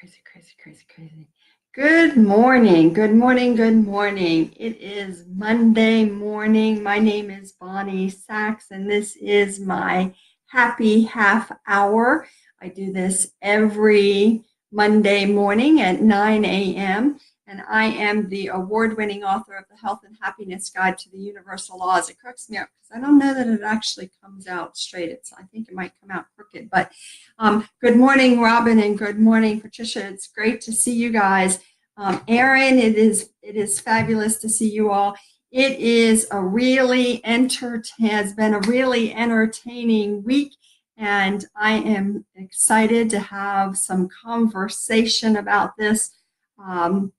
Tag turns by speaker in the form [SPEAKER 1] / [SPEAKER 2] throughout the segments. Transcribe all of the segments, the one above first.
[SPEAKER 1] Crazy, crazy, crazy, crazy. Good morning, good morning, good morning. It is Monday morning. My name is Bonnie Sachs, and this is my happy half hour. I do this every Monday morning at 9 a.m., and I am the award winning author of the Health and Happiness Guide to the Universal Laws. It cracks me up because I don't know that it actually comes out straight. I think it might come out crooked, but good morning, Robin, and good morning, Patricia. It's great to see you guys. Erin, it is fabulous to see you all. It is has been a really entertaining week, and I am excited to have some conversation about this. Um,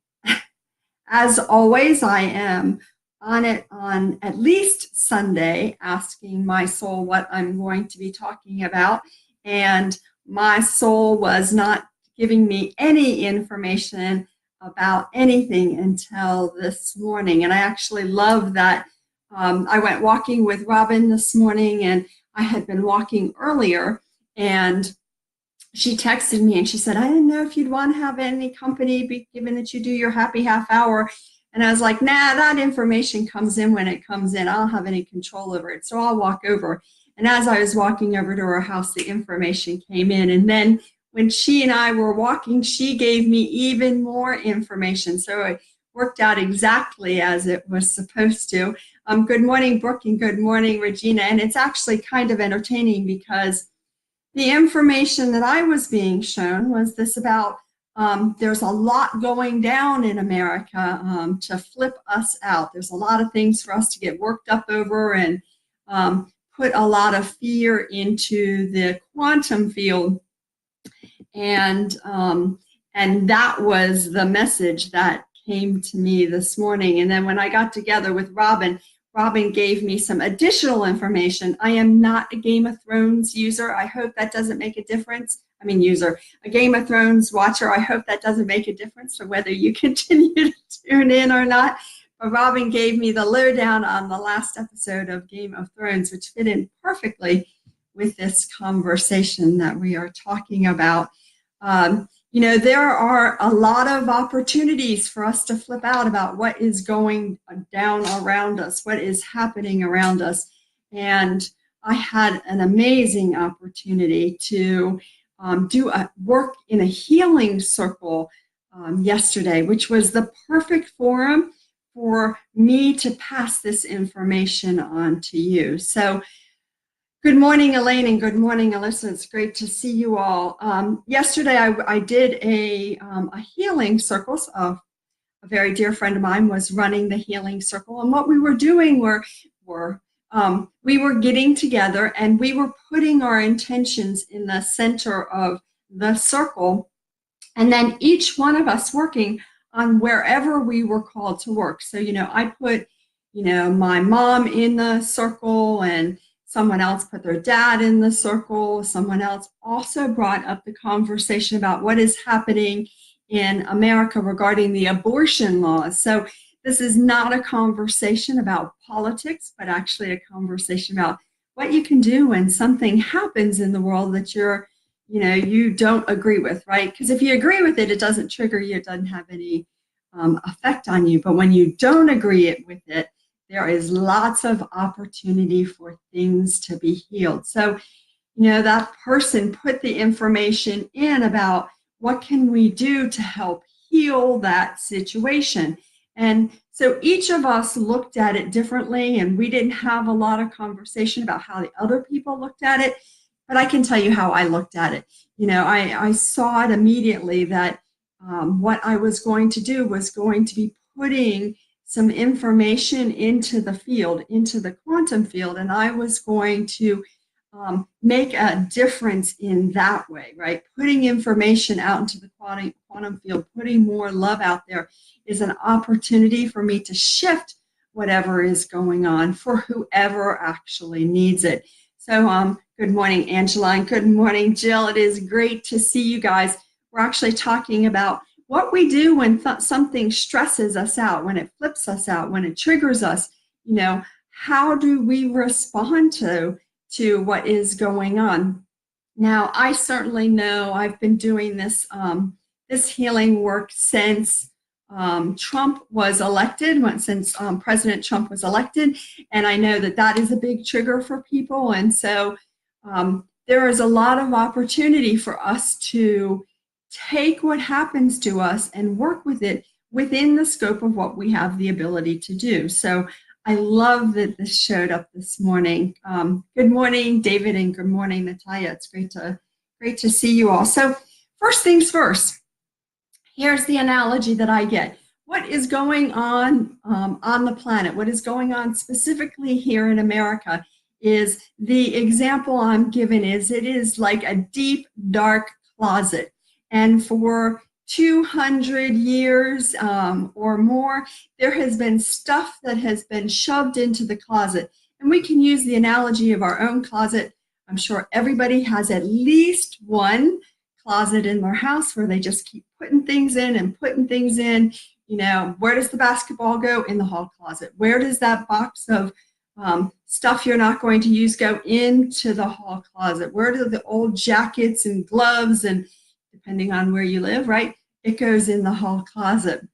[SPEAKER 1] as always, I am on it on at least Sunday, asking my soul what I'm going to be talking about. And my soul was not giving me any information about anything until this morning. And I actually love that. I went walking with Robin this morning, and I had been walking earlier, and she texted me and she said, I didn't know if you'd want to have any company, given that you do your happy half hour. And I was like, nah, that information comes in when it comes in. I don't have any control over it. So I'll walk over. And as I was walking over to her house, the information came in. And then when she and I were walking, she gave me even more information. So it worked out exactly as it was supposed to. Good morning, Brooke, and good morning, Regina. And it's actually kind of entertaining because the information that I was being shown was this about there's a lot going down in America to flip us out. There's a lot of things for us to get worked up over and put a lot of fear into the quantum field. And that was the message that came to me this morning. And then when I got together with Robin gave me some additional information. I am not a Game of Thrones user. I hope that doesn't make a difference. A Game of Thrones watcher. I hope that doesn't make a difference to whether you continue to tune in or not. But Robin gave me the lowdown on the last episode of Game of Thrones, which fit in perfectly with this conversation that we are talking about. There are a lot of opportunities for us to flip out about what is going down around us, what is happening around us. And I had an amazing opportunity to do a work in a healing circle yesterday, which was the perfect forum for me to pass this information on to you. So good morning, Elaine, and good morning, Alyssa. It's great to see you all. Yesterday, I did a healing circle. A very dear friend of mine was running the healing circle, and what we were doing we were getting together and we were putting our intentions in the center of the circle, and then each one of us working on wherever we were called to work. So, I put, my mom in the circle, and someone else put their dad in the circle. Someone else also brought up the conversation about what is happening in America regarding the abortion laws. So this is not a conversation about politics, but actually a conversation about what you can do when something happens in the world that you don't agree with, right? Because if you agree with it, it doesn't trigger you, it doesn't have any effect on you. But when you don't agree with it, there is lots of opportunity for things to be healed. So, that person put the information in about what can we do to help heal that situation. And so each of us looked at it differently, and we didn't have a lot of conversation about how the other people looked at it. But I can tell you how I looked at it. I saw it immediately that what I was going to do was going to be putting some information into the field, into the quantum field, and I was going to make a difference in that way, right? Putting information out into the quantum field, putting more love out there is an opportunity for me to shift whatever is going on for whoever actually needs it. So good morning, Angela, and good morning, Jill. It is great to see you guys. We're actually talking about what we do when something stresses us out, when it flips us out, when it triggers us. How do we respond to what is going on? Now, I certainly know I've been doing this this healing work since Trump was elected, since President Trump was elected. And I know that that is a big trigger for people. And so there is a lot of opportunity for us to take what happens to us and work with it within the scope of what we have the ability to do. So I love that this showed up this morning. Good morning, David, and good morning, Natalia. It's great to see you all. So first things first, here's the analogy that I get. What is going on the planet? What is going on specifically here in America is the example I'm given is it is like a deep, dark closet. And for 200 years or more, there has been stuff that has been shoved into the closet. And we can use the analogy of our own closet. I'm sure everybody has at least one closet in their house where they just keep putting things in and putting things in. You know, where does the basketball go? In the hall closet. Where does that box of stuff you're not going to use go? Into the hall closet. Where do the old jackets and gloves, and depending on where you live, right, it goes in the hall closet.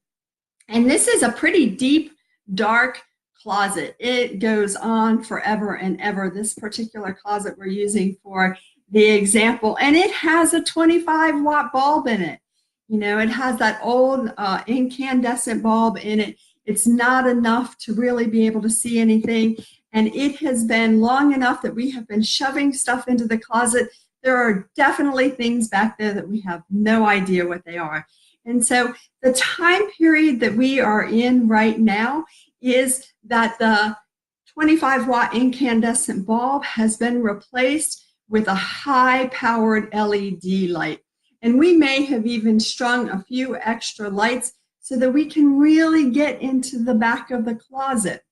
[SPEAKER 1] And this is a pretty deep, dark closet. It goes on forever and ever, this particular closet we're using for the example. And it has a 25-watt bulb in it. You know, it has that old incandescent bulb in it. It's not enough to really be able to see anything. And it has been long enough that we have been shoving stuff into the closet. There are definitely things back there that we have no idea what they are. And so the time period that we are in right now is that the 25-watt incandescent bulb has been replaced with a high-powered LED light. And we may have even strung a few extra lights so that we can really get into the back of the closet.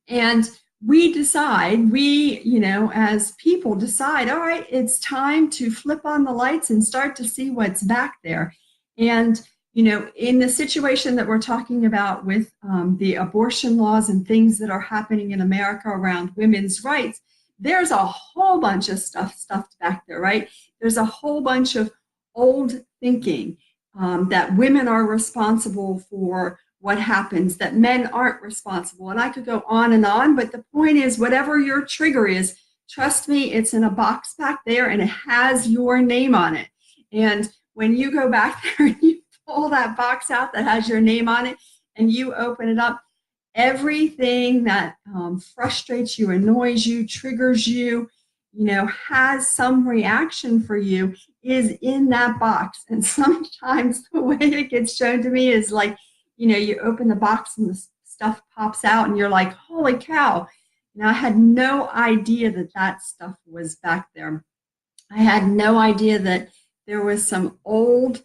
[SPEAKER 1] And we decide, you know, as people decide, all right, it's time to flip on the lights and start to see what's back there. And, you know, in the situation that we're talking about with the abortion laws and things that are happening in America around women's rights, there's a whole bunch of stuff stuffed back there, right? There's a whole bunch of old thinking that women are responsible for what happens, that men aren't responsible. And I could go on, but the point is, whatever your trigger is, trust me, it's in a box back there and it has your name on it. And when you go back there and you pull that box out that has your name on it and you open it up, everything that frustrates you, annoys you, triggers you, you know, has some reaction for you is in that box. And sometimes the way it gets shown to me is like, you know, you open the box and the stuff pops out and you're like, holy cow. You know, I had no idea that that stuff was back there. I had no idea that there was some old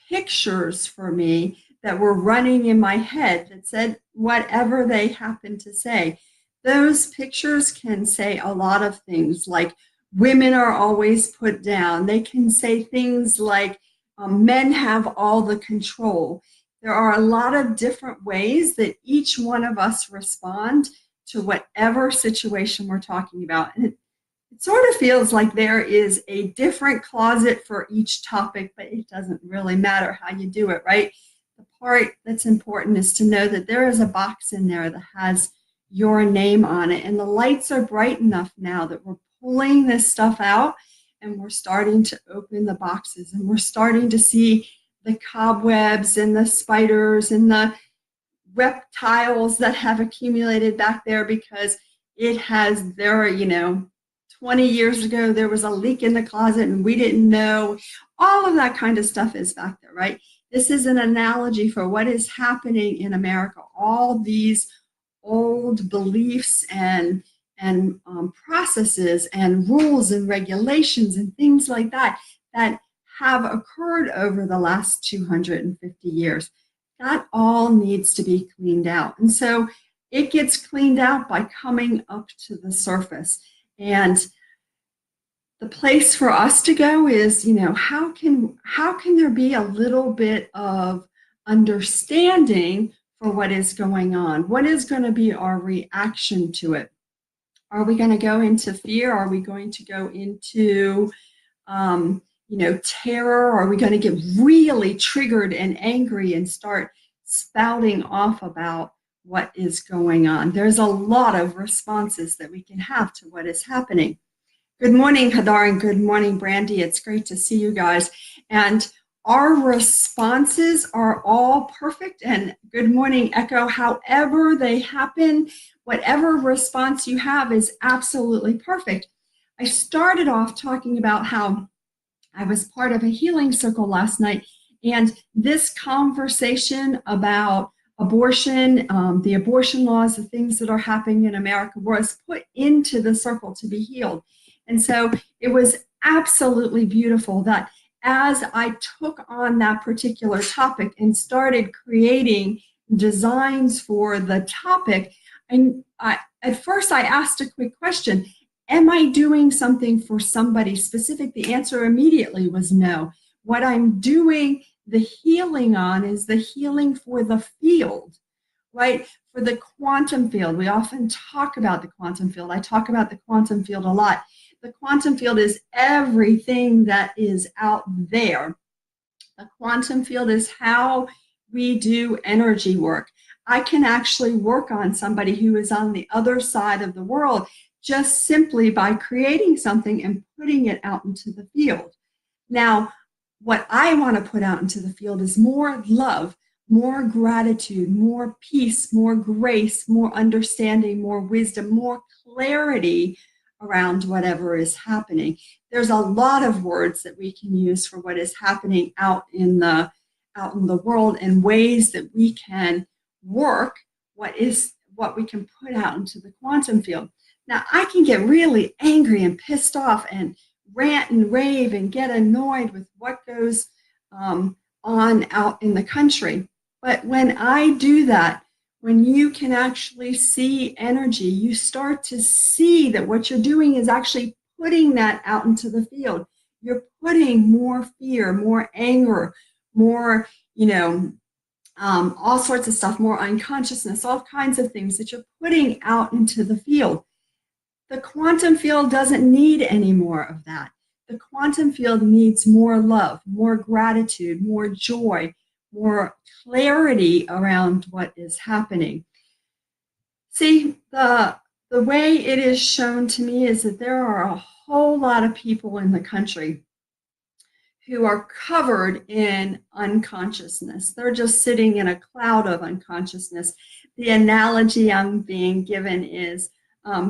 [SPEAKER 1] pictures for me that were running in my head that said whatever they happen to say. Those pictures can say a lot of things, like women are always put down. They can say things like men have all the control. There are a lot of different ways that each one of us respond to whatever situation we're talking about. And it sort of feels like there is a different closet for each topic, but it doesn't really matter how you do it, right? The part that's important is to know that there is a box in there that has your name on it. And the lights are bright enough now that we're pulling this stuff out and we're starting to open the boxes and we're starting to see the cobwebs and the spiders and the reptiles that have accumulated back there because there are, you know, 20 years ago, there was a leak in the closet and we didn't know. All of that kind of stuff is back there, right? This is an analogy for what is happening in America. All these old beliefs and processes and rules and regulations and things like that that have occurred over the last 250 years. That all needs to be cleaned out. And so it gets cleaned out by coming up to the surface. And the place for us to go is, you know, how can there be a little bit of understanding for what is going on? What is going to be our reaction to it? Are we going to go into fear? Are we going to go into terror? Are we going to get really triggered and angry and start spouting off about what is going on? There's a lot of responses that we can have to what is happening. Good morning, Hadar, and good morning, Brandy. It's great to see you guys. And our responses are all perfect. And good morning, Echo. However they happen, whatever response you have is absolutely perfect. I started off talking about how I was part of a healing circle last night, and this conversation about abortion, the abortion laws, the things that are happening in America was put into the circle to be healed. And so it was absolutely beautiful that as I took on that particular topic and started creating designs for the topic, and at first I asked a quick question: am I doing something for somebody specific? The answer immediately was no. What I'm doing the healing on is the healing for the field, right? For the quantum field. We often talk about the quantum field. I talk about the quantum field a lot. The quantum field is everything that is out there. The quantum field is how we do energy work. I can actually work on somebody who is on the other side of the world just simply by creating something and putting it out into the field. Now, what I want to put out into the field is more love, more gratitude, more peace, more grace, more understanding, more wisdom, more clarity around whatever is happening. There's a lot of words that we can use for what is happening out in the world, and ways that we can work what we can put out into the quantum field. Now, I can get really angry and pissed off and rant and rave and get annoyed with what goes on out in the country. But when I do that, when you can actually see energy, you start to see that what you're doing is actually putting that out into the field. You're putting more fear, more anger, more, all sorts of stuff, more unconsciousness, all kinds of things that you're putting out into the field. The quantum field doesn't need any more of that. The quantum field needs more love, more gratitude, more joy, more clarity around what is happening. See, the way it is shown to me is that there are a whole lot of people in the country who are covered in unconsciousness. They're just sitting in a cloud of unconsciousness. The analogy I'm being given is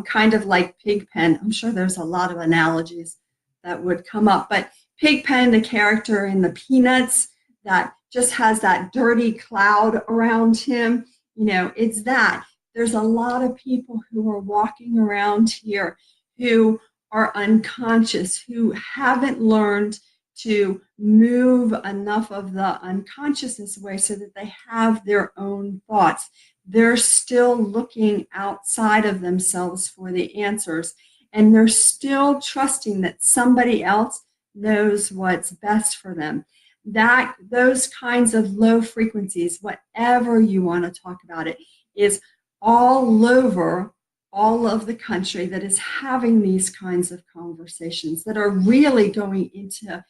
[SPEAKER 1] kind of like Pigpen. I'm sure there's a lot of analogies that would come up, but Pigpen, the character in the Peanuts that just has that dirty cloud around him, it's that. There's a lot of people who are walking around here who are unconscious, who haven't learned to move enough of the unconsciousness away so that they have their own thoughts. They're still looking outside of themselves for the answers, and they're still trusting that somebody else knows what's best for them. Those kinds of low frequencies, whatever you want to talk about it, is all over all of the country that is having these kinds of conversations that are really going into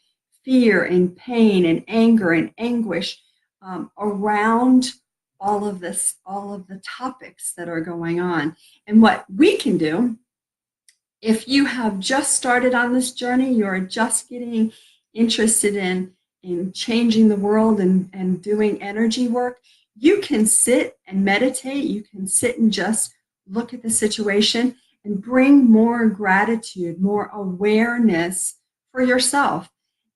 [SPEAKER 1] fear and pain and anger and anguish around all of this, all of the topics that are going on. And what we can do, if you have just started on this journey, you're just getting interested in changing the world and doing energy work, you can sit and meditate. You can sit and just look at the situation and bring more gratitude, more awareness for yourself.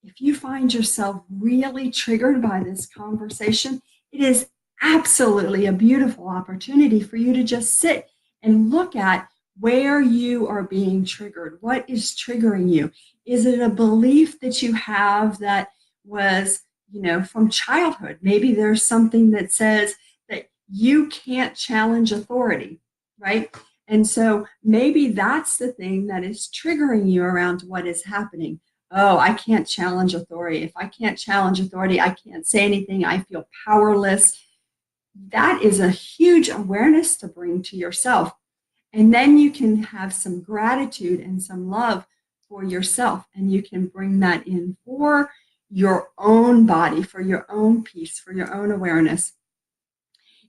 [SPEAKER 1] If you find yourself really triggered by this conversation, it is absolutely a beautiful opportunity for you to just sit and look at where you are being triggered. What is triggering you? Is it a belief that you have that was, from childhood? Maybe there's something that says that you can't challenge authority, right? And so maybe that's the thing that is triggering you around what is happening. Oh, I can't challenge authority. If I can't challenge authority, I can't say anything. I feel powerless. That is a huge awareness to bring to yourself. And then you can have some gratitude and some love for yourself, and you can bring that in for your own body, for your own peace, for your own awareness.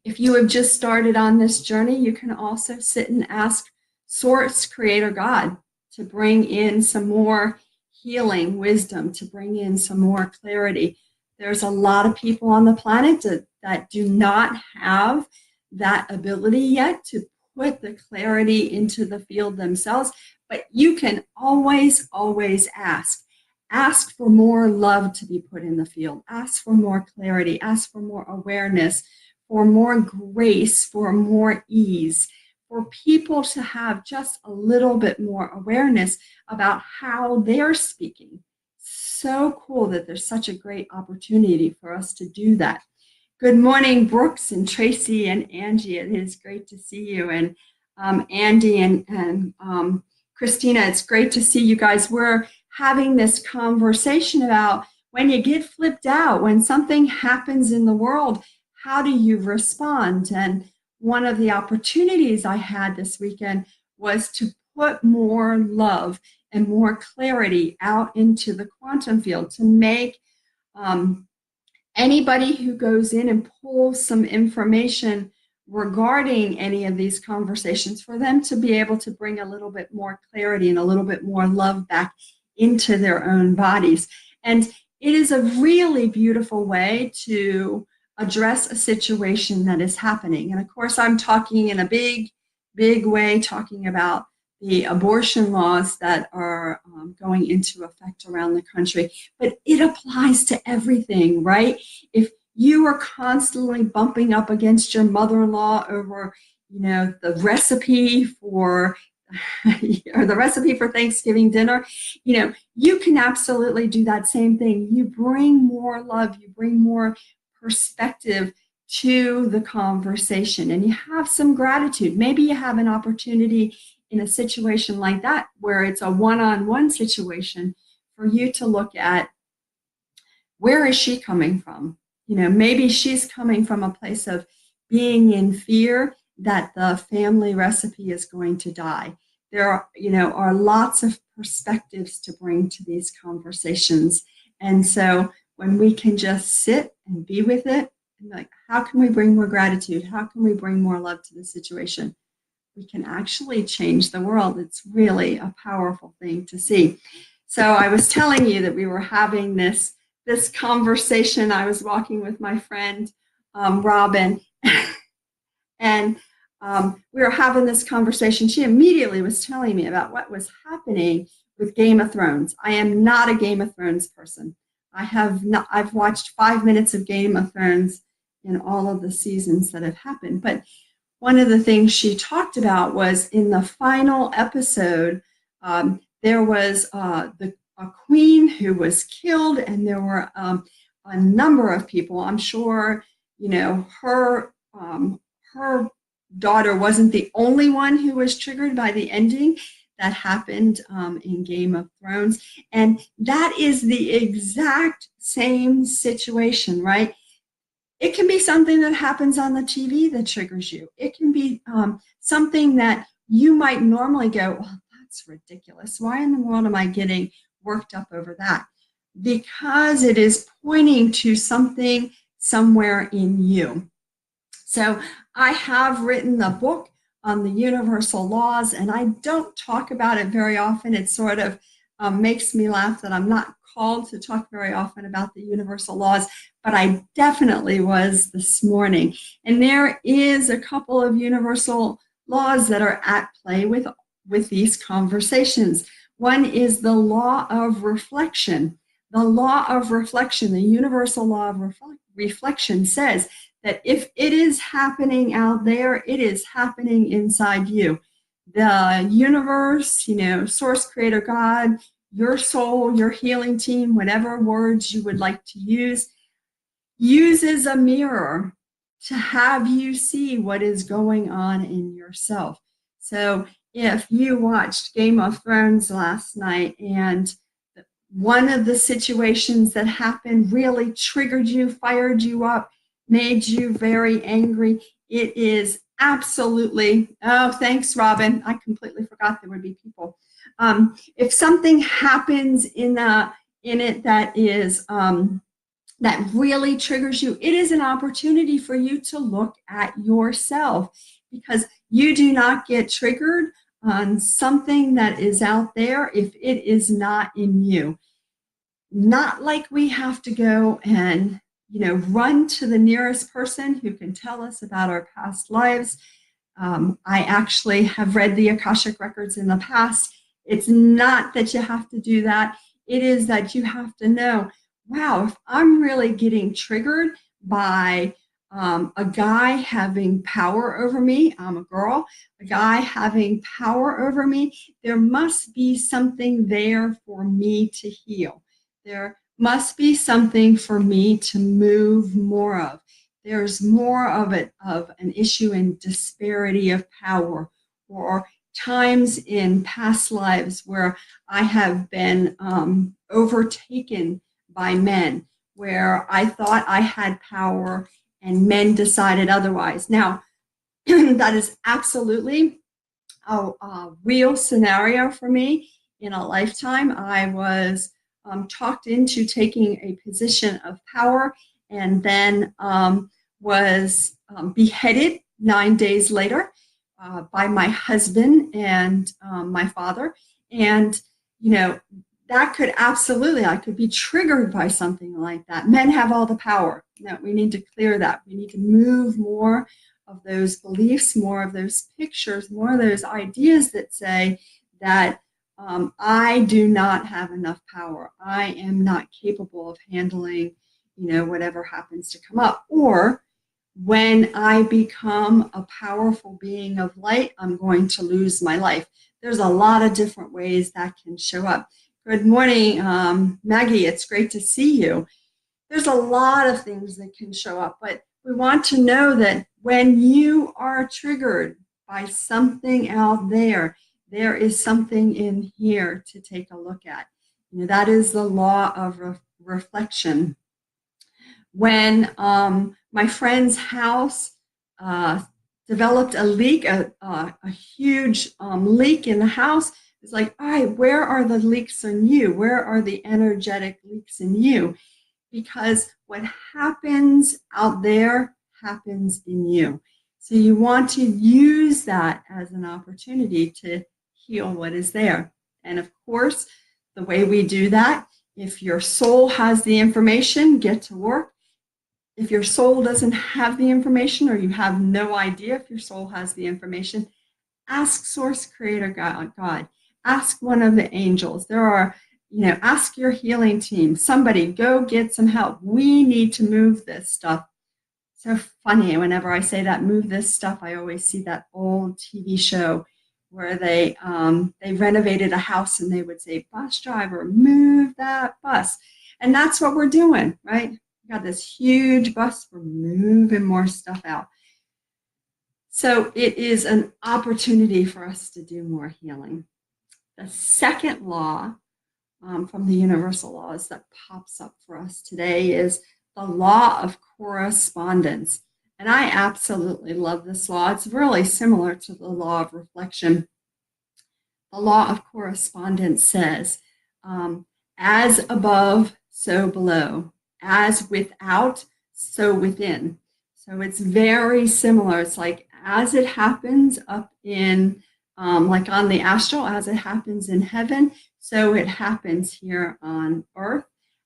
[SPEAKER 1] If you have just started on this journey, you can also sit and ask Source, Creator, God to bring in some more healing wisdom, to bring in some more clarity. There's a lot of people on the planet that do not have that ability yet to put the clarity into the field themselves, but you can always, always ask. Ask for more love to be put in the field. Ask for more clarity. Ask for more awareness, for more grace, for more ease, for people to have just a little bit more awareness about how they're speaking. So cool that there's such a great opportunity for us to do that. Good morning, Brooks and Tracy and Angie. It is great to see you. And Andy and Christina, it's great to see you guys. We're having this conversation about when you get flipped out, when something happens in the world, how do you respond? And one of the opportunities I had this weekend was to put more love and more clarity out into the quantum field to make anybody who goes in and pulls some information regarding any of these conversations, for them to be able to bring a little bit more clarity and a little bit more love back into their own bodies. And it is a really beautiful way to address a situation that is happening. And of course, I'm talking in a big, big way, talking about the abortion laws that are going into effect around the country. But it applies to everything, right? If you are constantly bumping up against your mother-in-law over, the recipe for or the recipe for Thanksgiving dinner, you can absolutely do that same thing. You bring more love, you bring more perspective to the conversation, and you have some gratitude. Maybe you have an opportunity in a situation like that where it's a one-on-one situation for you to look at, where is she coming from? Maybe she's coming from a place of being in fear that the family recipe is going to die. There are lots of perspectives to bring to these conversations. And so when we can just sit and be with it, and like, how can we bring more gratitude? How can we bring more love to the situation? We can actually change the world. It's really a powerful thing to see. So I was telling you that we were having this conversation. I was walking with my friend, Robin, and we were having this conversation. She immediately was telling me about what was happening with Game of Thrones. I am not a Game of Thrones person. I've watched 5 minutes of Game of Thrones in all of the seasons that have happened. But one of the things she talked about was in the final episode, there was a queen who was killed, and there were a number of people. I'm sure, her daughter wasn't the only one who was triggered by the ending that happened in Game of Thrones. And that is the exact same situation, right? It can be something that happens on the TV that triggers you. It can be something that you might normally go, well, that's ridiculous. Why in the world am I getting worked up over that? Because it is pointing to something somewhere in you. So I have written the book on the universal laws, and I don't talk about it very often. It sort of makes me laugh that I'm not called to talk very often about the universal laws, but I definitely was this morning. And there is a couple of universal laws that are at play with these conversations. One is the law of reflection. The law of reflection, the universal law of reflection says that if it is happening out there, it is happening inside you. The universe, Source, Creator, God, your soul, your healing team, whatever words you would like to use, uses a mirror to have you see what is going on in yourself. So if you watched Game of Thrones last night and one of the situations that happened really triggered you, fired you up, made you very angry, it is absolutely, oh, thanks, Robin. I completely forgot there would be people. If something happens in it that is that really triggers you, it is an opportunity for you to look at yourself, because you do not get triggered on something that is out there if it is not in you. Not like we have to go and, run to the nearest person who can tell us about our past lives. I actually have read the Akashic records in the past. It's not that you have to do that. It is that you have to know, wow, if I'm really getting triggered by a guy having power over me, I'm a girl, a guy having power over me, there must be something there for me to heal. There must be something for me to move more of. There's more of an issue in disparity of power, or times in past lives where I have been overtaken by men, where I thought I had power and men decided otherwise. Now, that is absolutely a real scenario for me. In a lifetime, I was talked into taking a position of power, and then was beheaded 9 days later by my husband and my father. And, that could absolutely, I could be triggered by something like that. Men have all the power. No, we need to clear that. We need to move more of those beliefs, more of those pictures, more of those ideas that say that I do not have enough power. I am not capable of handling, whatever happens to come up. Or when I become a powerful being of light, I'm going to lose my life. There's a lot of different ways that can show up. Good morning, Maggie. It's great to see you. There's a lot of things that can show up, but we want to know that when you are triggered by something out there, there is something in here to take a look at. That is the law of reflection. When my friend's house developed a leak, a huge leak in the house, it's like, all right, where are the leaks in you? Where are the energetic leaks in you? Because what happens out there happens in you. So you want to use that as an opportunity to heal what is there. And of course, the way we do that, if your soul has the information, get to work. If your soul doesn't have the information, or you have no idea if your soul has the information, ask Source Creator God. Ask one of the angels. There are, ask your healing team. Somebody, go get some help. We need to move this stuff. So funny, whenever I say that, move this stuff, I always see that old TV show where they renovated a house and they would say, bus driver, move that bus. And that's what we're doing, right? We got this huge bus, we're moving more stuff out. So it is an opportunity for us to do more healing. The second law from the universal laws that pops up for us today is the law of correspondence. And I absolutely love this law. It's really similar to the law of reflection. The law of correspondence says, as above, so below. As without, so within. So it's very similar. It's like as it happens up in, like on the astral, as it happens in heaven, so it happens here on earth.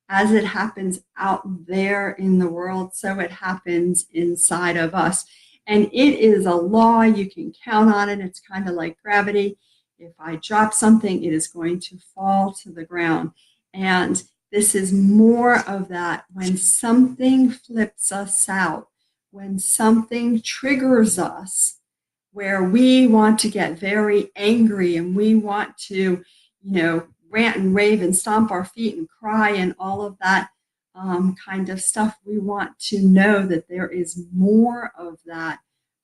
[SPEAKER 1] As it happens out there in the world, so it happens inside of us. And it is a law. You can count on it. It's kind of like gravity. If I drop something, it is going to fall to the ground. And this is more of that. When something flips us out, when something triggers us, where we want to get very angry and we want to, rant and rave and stomp our feet and cry and all of that kind of stuff, we want to know that there is more of that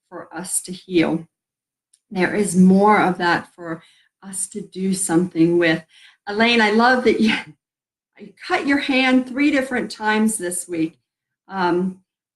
[SPEAKER 1] for us to heal. There is more of that for us to do something with. Elaine, I love that you cut your hand 3 different times this week.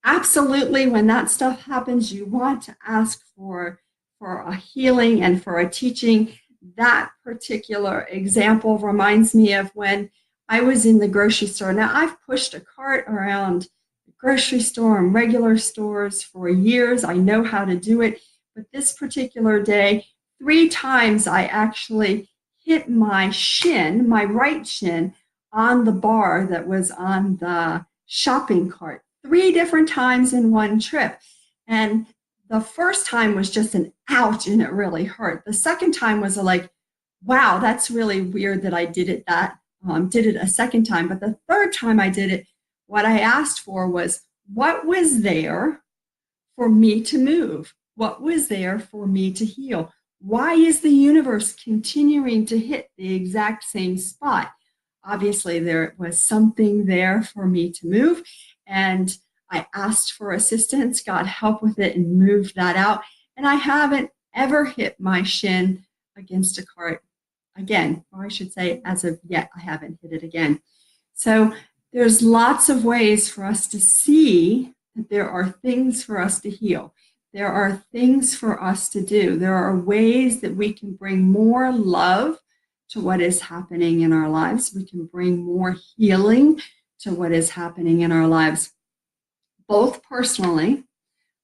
[SPEAKER 1] Absolutely, when that stuff happens, you want to ask for a healing and for a teaching that particular example reminds me of when I was in the grocery store. Now, I've pushed a cart around the grocery store and regular stores for years. I know how to do it. But this particular day, 3 times I actually hit my shin, my right shin, on the bar that was on the shopping cart. 3 different times in one trip. And the first time was just an ouch and it really hurt. The second time was like, wow, that's really weird that I did it a second time. But the third time I did it, what I asked for was, what was there for me to move? What was there for me to heal? Why is the universe continuing to hit the exact same spot? Obviously, there was something there for me to move, and I asked for assistance, got help with it, and moved that out. And I haven't ever hit my shin against a cart again, or I should say, as of yet, I haven't hit it again. So there's lots of ways for us to see that there are things for us to heal. There are things for us to do. There are ways that we can bring more love to what is happening in our lives. We can bring more healing to what is happening in our lives, both personally,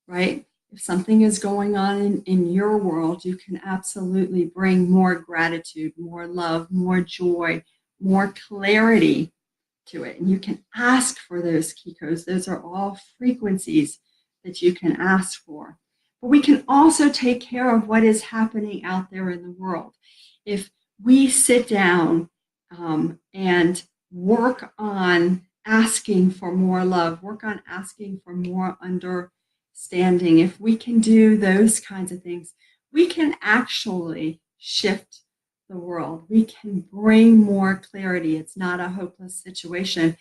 [SPEAKER 1] right? If something is going on in your world, you can absolutely bring more gratitude, more love, more joy, more clarity to it. And you can ask for those kikos. Those are all frequencies that you can ask for. But we can also take care of what is happening out there in the world. If we sit down and work on asking for more love, work on asking for more understanding, if we can do those kinds of things, we can actually shift the world. We can bring more clarity. It's not a hopeless situation.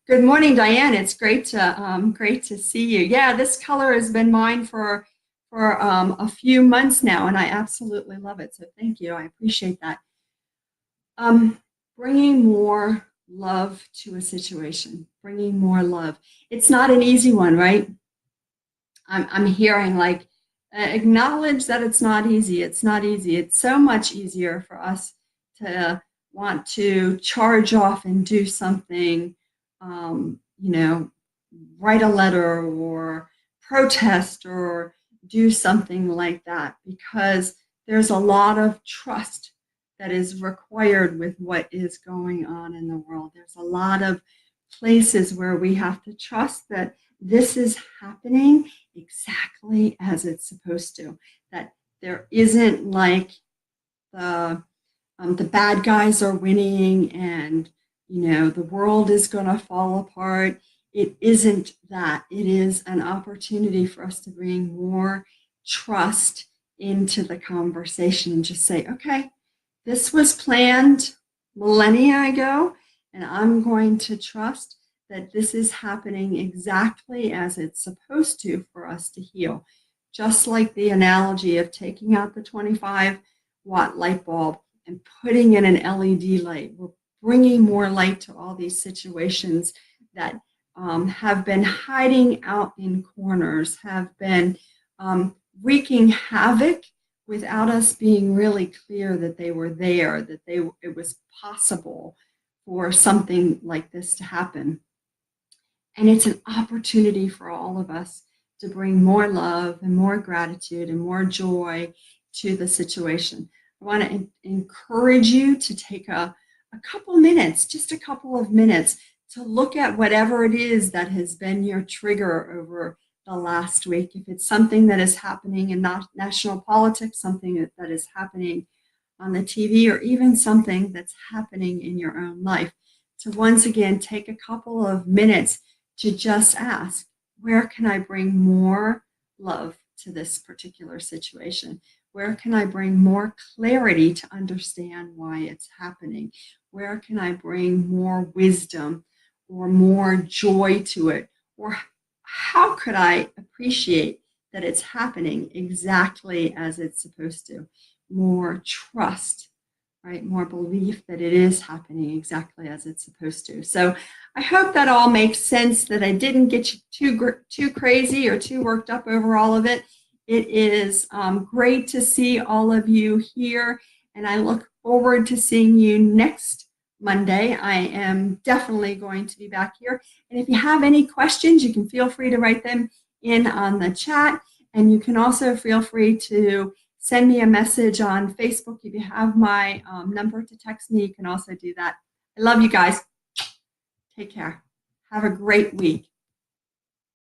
[SPEAKER 1] Good morning, Diane. It's great to see you. Yeah, this color has been mine for a few months now, and I absolutely love it. So thank you. I appreciate that. Bringing more love to a situation, bringing more love. It's not an easy one, right? I'm hearing like, acknowledge that it's not easy. It's not easy. It's so much easier for us to want to charge off and do something, write a letter or protest or do something like that, because there's a lot of trust that is required with what is going on in the world. There's a lot of places where we have to trust that this is happening exactly as it's supposed to, that there isn't like the bad guys are winning and the world is going to fall apart. It isn't that. It is an opportunity for us to bring more trust into the conversation and just say, okay, this was planned millennia ago, and I'm going to trust that this is happening exactly as it's supposed to for us to heal. Just like the analogy of taking out the 25-watt light bulb and putting in an LED light. We're bringing more light to all these situations that have been hiding out in corners, have been wreaking havoc without us being really clear that they were there, that it was possible for something like this to happen. And it's an opportunity for all of us to bring more love and more gratitude and more joy to the situation. I want to encourage you to take a couple minutes, just a couple of minutes, to look at whatever it is that has been your trigger over the last week. If it's something that is happening in national politics, something that is happening on the TV, or even something that's happening in your own life, to once again take a couple of minutes to just ask, where can I bring more love to this particular situation? Where can I bring more clarity to understand why it's happening? Where can I bring more wisdom or more joy to it? Or how could I appreciate that it's happening exactly as it's supposed to? More trust, right? More belief that it is happening exactly as it's supposed to. So I hope that all makes sense, that I didn't get you too crazy or too worked up over all of it. It is great to see all of you here. and I look forward to seeing you next Monday. I am definitely going to be back here. And if you have any questions, you can feel free to write them in on the chat. And you can also feel free to send me a message on Facebook. If you have my number to text me, you can also do that. I love you guys. Take care. Have a great week.